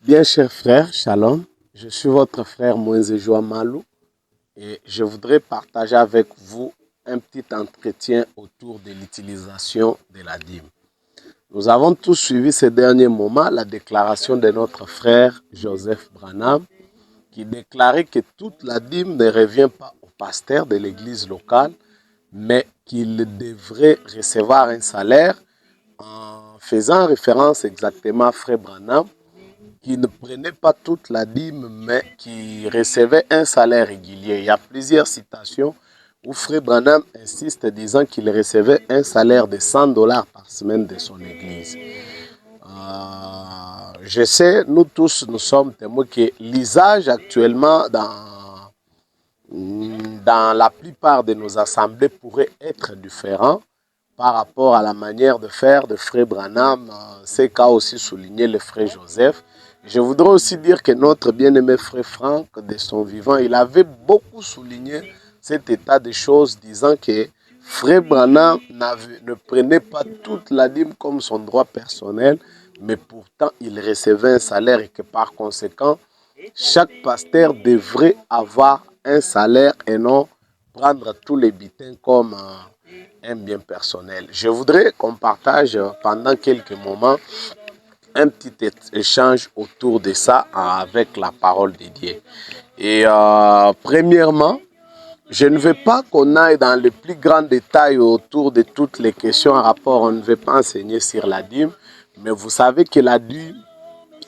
Bien, chers frères, shalom. Je suis votre frère Moïse Joa Malou et je voudrais partager avec vous un petit entretien autour de l'utilisation de la dîme. Nous avons tous suivi ces derniers moments la déclaration de notre frère Joseph Branham qui déclarait que toute la dîme ne revient pas au pasteur de l'église locale, mais qu'il devrait recevoir un salaire en faisant référence exactement à frère Branham qui ne prenait pas toute la dîme, mais qui recevait un salaire régulier. Il y a plusieurs citations où frère Branham insiste disant qu'il recevait un salaire de $100 par semaine de son église. Je sais, nous tous, nous sommes témoins que l'usage actuellement dans la plupart de nos assemblées pourrait être différent par rapport à la manière de faire de frère Branham. C'est qu'a aussi souligné le frère Joseph. Je voudrais aussi dire que notre bien-aimé frère Franck, de son vivant, il avait beaucoup souligné cet état de choses, disant que frère Branham ne prenait pas toute la dîme comme son droit personnel, mais pourtant il recevait un salaire et que par conséquent, chaque pasteur devrait avoir un salaire et non prendre tous les bitins comme un bien personnel. Je voudrais qu'on partage pendant quelques moments un petit échange autour de ça avec la parole de Dieu. Et premièrement, je ne veux pas qu'on aille dans les plus grands détails autour de toutes les questions en rapport. On ne veut pas enseigner sur la dîme, mais vous savez que la dîme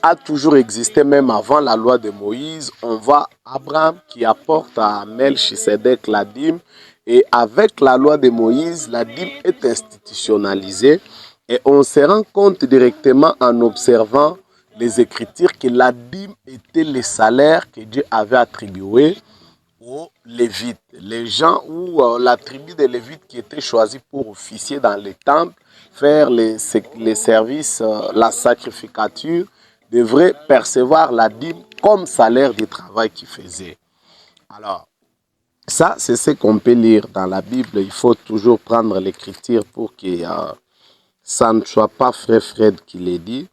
a toujours existé même avant la loi de Moïse. On voit Abraham qui apporte à Melchisedec la dîme. Et avec la loi de Moïse, la dîme est institutionnalisée. Et on se rend compte directement en observant les Écritures que la dîme était le salaire que Dieu avait attribué aux Lévites. Les gens ou la tribu des Lévites qui était choisie pour officier dans les temples, faire les services, la sacrificature, devraient percevoir la dîme comme salaire du travail qu'ils faisaient. Alors, ça, c'est ce qu'on peut lire dans la Bible. Il faut toujours prendre l'Écriture pour que ça ne soit pas frère Fred qui l'ait dit.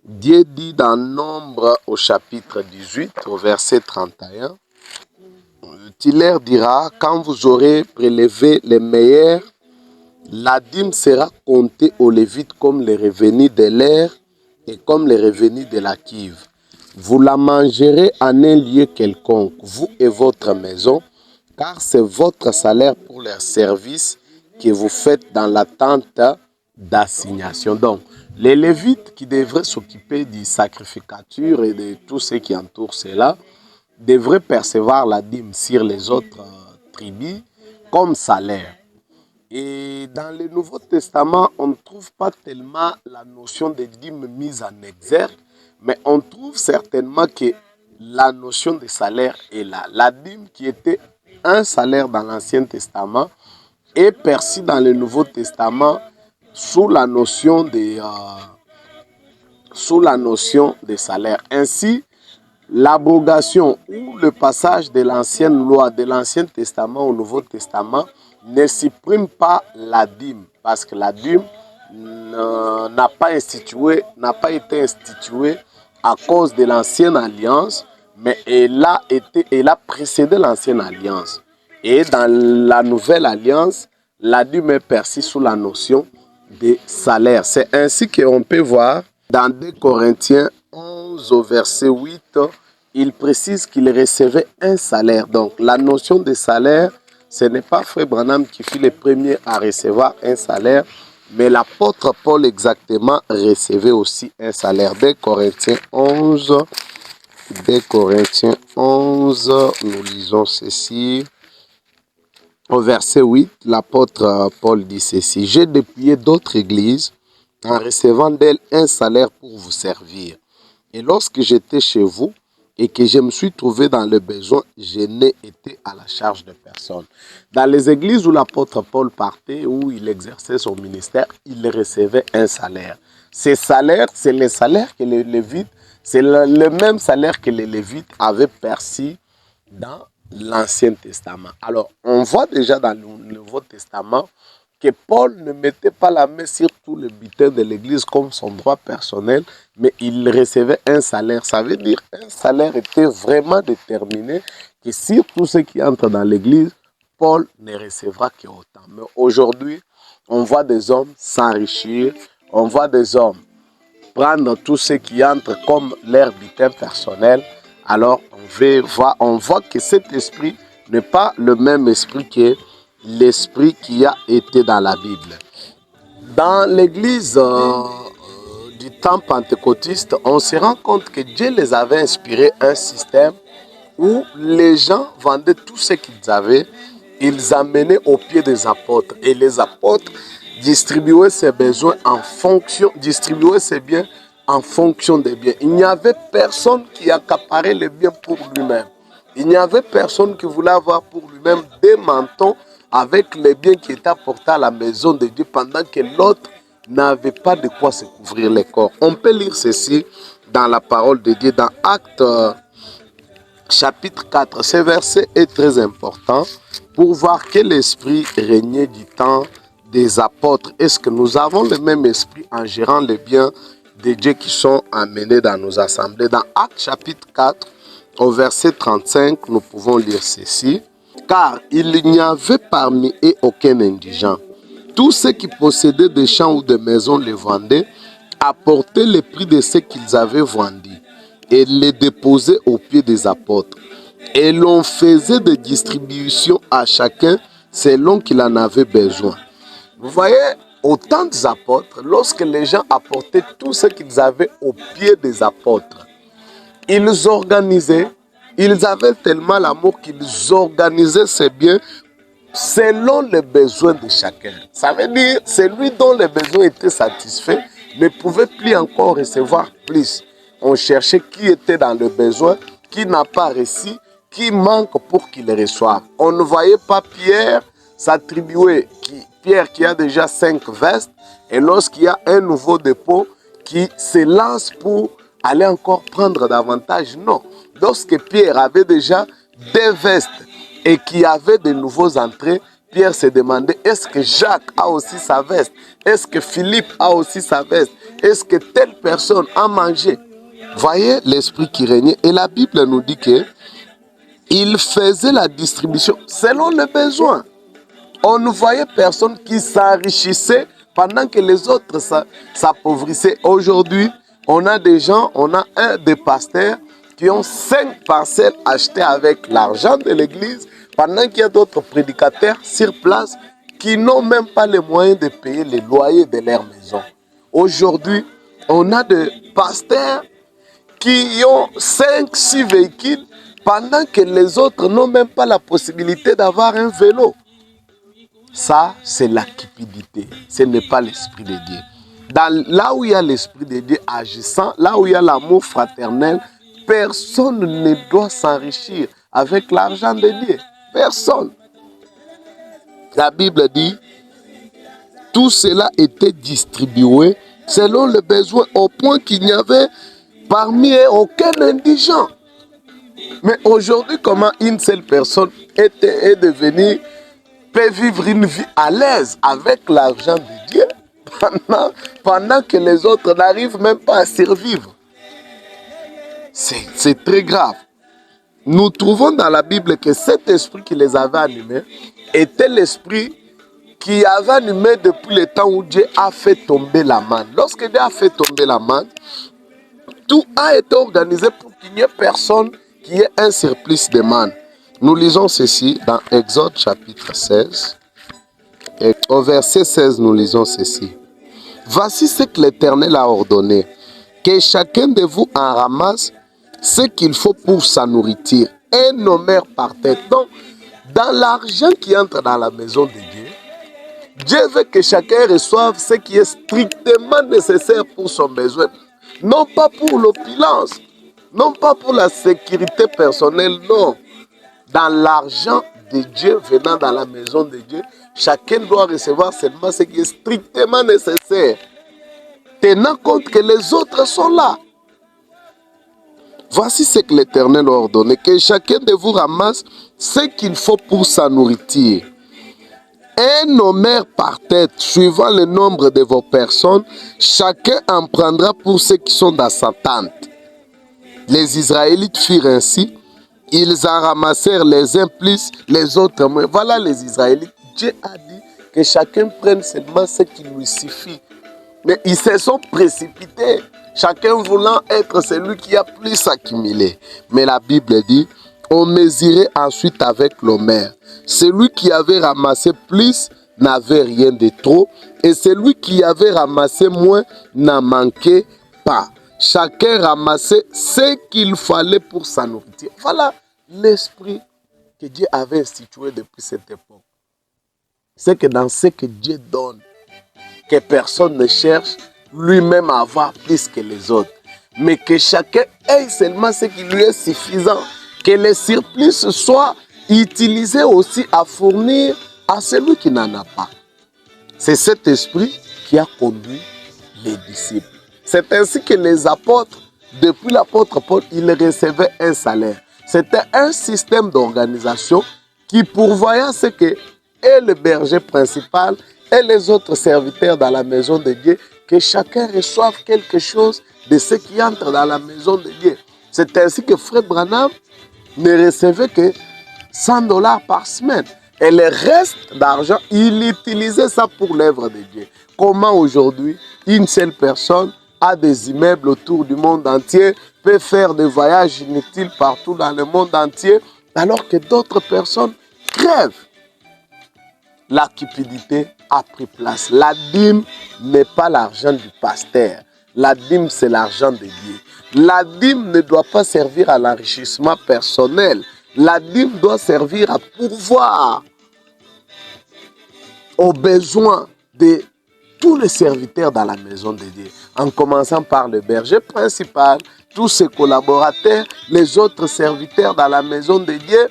Dieu dit dans Nombre au chapitre 18, au verset 31, tu leur diras, quand vous aurez prélevé les meilleurs, la dîme sera comptée aux Lévites comme les revenus de l'air et comme les revenus de la cuve. Vous la mangerez en un lieu quelconque, vous et votre maison, car c'est votre salaire pour leur service que vous faites dans l'attente d'assignation. Donc, les Lévites qui devraient s'occuper du sacrificature et de tout ce qui entoure cela, devraient percevoir la dîme sur les autres tribus comme salaire. Et dans le Nouveau Testament, on ne trouve pas tellement la notion de dîme mise en exergue, mais on trouve certainement que la notion de salaire est là. La dîme qui était un salaire dans l'Ancien Testament est perçue dans le Nouveau Testament sous la notion de salaire. Ainsi, l'abrogation ou le passage de l'ancienne loi, de l'Ancien Testament au Nouveau Testament, ne supprime pas la dîme, parce que la dîme n'a pas été instituée à cause de l'ancienne alliance, mais elle a précédé l'ancienne alliance. Et dans la nouvelle alliance, la dîme est perçue sous la notion de salaire. C'est ainsi qu'on peut voir dans 2 Corinthiens 11 au verset 8, il précise qu'il recevait un salaire. Donc la notion de salaire, ce n'est pas frère Branham qui fut le premier à recevoir un salaire, mais l'apôtre Paul exactement recevait aussi un salaire. 2 Corinthiens 11, nous lisons ceci. Au verset 8, l'apôtre Paul dit ceci. J'ai dépouillé d'autres églises en recevant d'elles un salaire pour vous servir. Et lorsque j'étais chez vous et que je me suis trouvé dans le besoin, je n'ai été à la charge de personne. Dans les églises où l'apôtre Paul partait, où il exerçait son ministère, il recevait un salaire. Ces salaires, c'est les salaires que les Lévites, c'est le même salaire que les Lévites avaient perçu dans l'Ancien Testament. Alors, on voit déjà dans le Nouveau Testament que Paul ne mettait pas la main sur tout le butin de l'église comme son droit personnel, mais il recevait un salaire. Ça veut dire un salaire était vraiment déterminé que sur tout ce qui entre dans l'église, Paul ne recevra que autant. Mais aujourd'hui, on voit des hommes s'enrichir, on voit des hommes prendre tout ce qui entre comme leur butin personnel. Alors on voit que cet esprit n'est pas le même esprit que l'esprit qui a été dans la Bible. Dans l'église du temps pentecôtiste, on se rend compte que Dieu les avait inspiré un système où les gens vendaient tout ce qu'ils avaient, ils amenaient au pied des apôtres et les apôtres distribuaient ses besoins en fonction, distribuaient ses biens en fonction des biens. Il n'y avait personne qui accaparait les biens pour lui-même. Il n'y avait personne qui voulait avoir pour lui-même des mantons avec les biens qui étaient apportés à la maison de Dieu pendant que l'autre n'avait pas de quoi se couvrir les corps. On peut lire ceci dans la parole de Dieu, dans Actes chapitre 4. Ce verset est très important pour voir quel esprit régnait du temps des apôtres. Est-ce que nous avons le même esprit en gérant les biens de Dieu qui sont amenés dans nos assemblées? Dans Actes chapitre 4, au verset 35, nous pouvons lire ceci. Car il n'y avait parmi eux aucun indigent. Tous ceux qui possédaient des champs ou des maisons les vendaient, apportaient le prix de ce qu'ils avaient vendu et les déposaient aux pieds des apôtres. Et l'on faisait des distributions à chacun selon qu'il en avait besoin. Vous voyez, au temps des apôtres, lorsque les gens apportaient tout ce qu'ils avaient aux pieds des apôtres, ils organisaient. Ils avaient tellement l'amour qu'ils organisaient ces biens selon les besoins de chacun. Ça veut dire, celui dont les besoins étaient satisfaits ne pouvait plus encore recevoir plus. On cherchait qui était dans le besoin, qui n'a pas reçu, qui manque pour qu'il reçoive. On ne voyait pas Pierre s'attribuer, Pierre qui a déjà 5 vestes, et lorsqu'il y a un nouveau dépôt, qui se lance pour aller encore prendre davantage. Non. Lorsque Pierre avait déjà 2 vestes et qu'il y avait de nouveaux entrées, Pierre se demandait, est-ce que Jacques a aussi sa veste? Est-ce que Philippe a aussi sa veste? Est-ce que telle personne a mangé? Voyez l'esprit qui régnait. Et la Bible nous dit que il faisait la distribution selon les besoins. On ne voyait personne qui s'enrichissait pendant que les autres s'appauvrissaient. Aujourd'hui, on a des gens, on a des pasteurs qui ont 5 parcelles achetées avec l'argent de l'église, pendant qu'il y a d'autres prédicateurs sur place qui n'ont même pas les moyens de payer les loyers de leur maison. Aujourd'hui, on a des pasteurs qui ont 5-6 véhicules, pendant que les autres n'ont même pas la possibilité d'avoir un vélo. Ça, c'est la cupidité. Ce n'est pas l'esprit de Dieu. Là où il y a l'esprit de Dieu agissant, là où il y a l'amour fraternel, personne ne doit s'enrichir avec l'argent de Dieu. Personne. La Bible dit, tout cela était distribué selon le besoin, au point qu'il n'y avait parmi eux aucun indigent. Mais aujourd'hui, comment une seule personne est devenue, peut vivre une vie à l'aise avec l'argent de Dieu pendant que les autres n'arrivent même pas à survivre? C'est très grave. Nous trouvons dans la Bible que cet esprit qui les avait animés était l'esprit qui avait animé depuis le temps où Dieu a fait tomber la manne. Lorsque Dieu a fait tomber la manne, tout a été organisé pour qu'il n'y ait personne qui ait un surplus de manne. Nous lisons ceci dans Exode chapitre 16. Et au verset 16, nous lisons ceci. Voici ce que l'Éternel a ordonné, que chacun de vous en ramasse ce qu'il faut pour sa nourriture. Un homère par tête. Donc, dans l'argent qui entre dans la maison de Dieu, Dieu veut que chacun reçoive ce qui est strictement nécessaire pour son besoin. Non pas pour l'opulence, non pas pour la sécurité personnelle, non. Dans l'argent de Dieu venant dans la maison de Dieu, chacun doit recevoir seulement ce qui est strictement nécessaire, tenant compte que les autres sont là. Voici ce que l'Éternel a ordonné, que chacun de vous ramasse ce qu'il faut pour sa nourriture. un homère par tête, suivant le nombre de vos personnes, chacun en prendra pour ceux qui sont dans sa tente. Les Israélites firent ainsi. Ils en ramassèrent les uns plus, les autres moins. Voilà les Israélites. Dieu a dit que chacun prenne seulement ce qui lui suffit. Mais ils se sont précipités, chacun voulant être celui qui a plus accumulé. Mais la Bible dit, on mesurait ensuite avec l'homère. Celui qui avait ramassé plus n'avait rien de trop, et celui qui avait ramassé moins n'en manquait pas. Chacun ramassait ce qu'il fallait pour sa nourriture. Voilà l'esprit que Dieu avait institué depuis cette époque. C'est que dans ce que Dieu donne, que personne ne cherche lui-même à avoir plus que les autres, mais que chacun ait seulement ce qui lui est suffisant, que les surplus soient utilisés aussi à fournir à celui qui n'en a pas. C'est cet esprit qui a conduit les disciples. C'est ainsi que les apôtres, depuis l'apôtre Paul, ils recevaient un salaire. C'était un système d'organisation qui pourvoyait ce que est le berger principal et les autres serviteurs dans la maison de Dieu, que chacun reçoive quelque chose de ce qui entre dans la maison de Dieu. C'est ainsi que Frère Branham ne recevait que $100 par semaine. Et le reste d'argent, il utilisait ça pour l'œuvre de Dieu. Comment aujourd'hui, une seule personne a des immeubles autour du monde entier, peut faire des voyages inutiles partout dans le monde entier, alors que d'autres personnes crèvent. La cupidité a pris place. La dîme n'est pas l'argent du pasteur. La dîme, c'est l'argent de Dieu. La dîme ne doit pas servir à l'enrichissement personnel. La dîme doit servir à pourvoir aux besoins de tous les serviteurs dans la maison de Dieu. En commençant par le berger principal, tous ses collaborateurs, les autres serviteurs dans la maison de Dieu,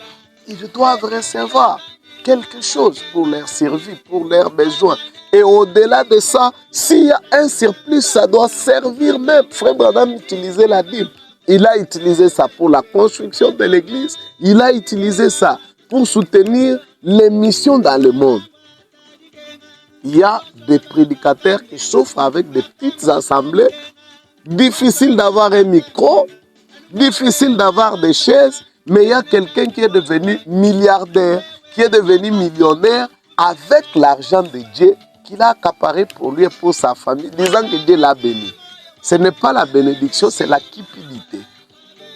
ils doivent recevoir quelque chose pour leur servir, pour leurs besoins. Et au-delà de ça, s'il y a un surplus, ça doit servir même. Frère Branham utilisait la dîme. Il a utilisé ça pour la construction de l'église. Il a utilisé ça pour soutenir les missions dans le monde. Il y a des prédicateurs qui souffrent avec des petites assemblées. Difficile d'avoir un micro, difficile d'avoir des chaises, mais il y a quelqu'un qui est devenu milliardaire, qui est devenu millionnaire avec l'argent de Dieu qu'il a accaparé pour lui et pour sa famille, disant que Dieu l'a béni. Ce n'est pas la bénédiction, c'est la cupidité.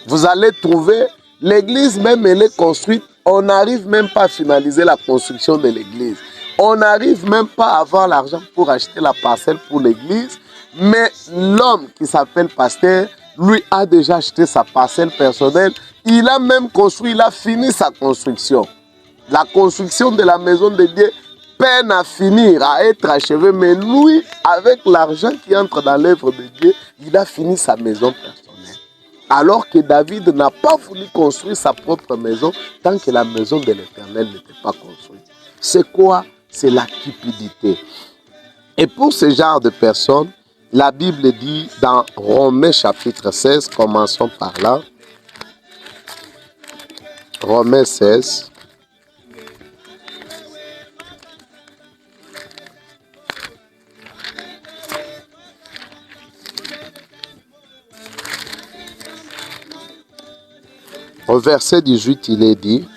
Vous allez trouver, l'église même elle est construite, on n'arrive même pas à finaliser la construction de l'église. On n'arrive même pas à avoir l'argent pour acheter la parcelle pour l'église, mais l'homme qui s'appelle pasteur, lui a déjà acheté sa parcelle personnelle. Il a même construit, il a fini sa construction. La construction de la maison de Dieu peine à finir, à être achevée, mais lui, avec l'argent qui entre dans l'œuvre de Dieu, il a fini sa maison personnelle. Alors que David n'a pas voulu construire sa propre maison tant que la maison de l'Éternel n'était pas construite. C'est quoi? C'est la cupidité. Et pour ce genre de personnes, la Bible dit dans Romains chapitre 16, commençons par là. Romains 16. Au verset 18, il est dit: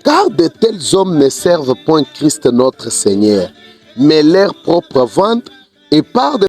car de tels hommes ne servent point Christ notre Seigneur, mais leur propre ventre, et par de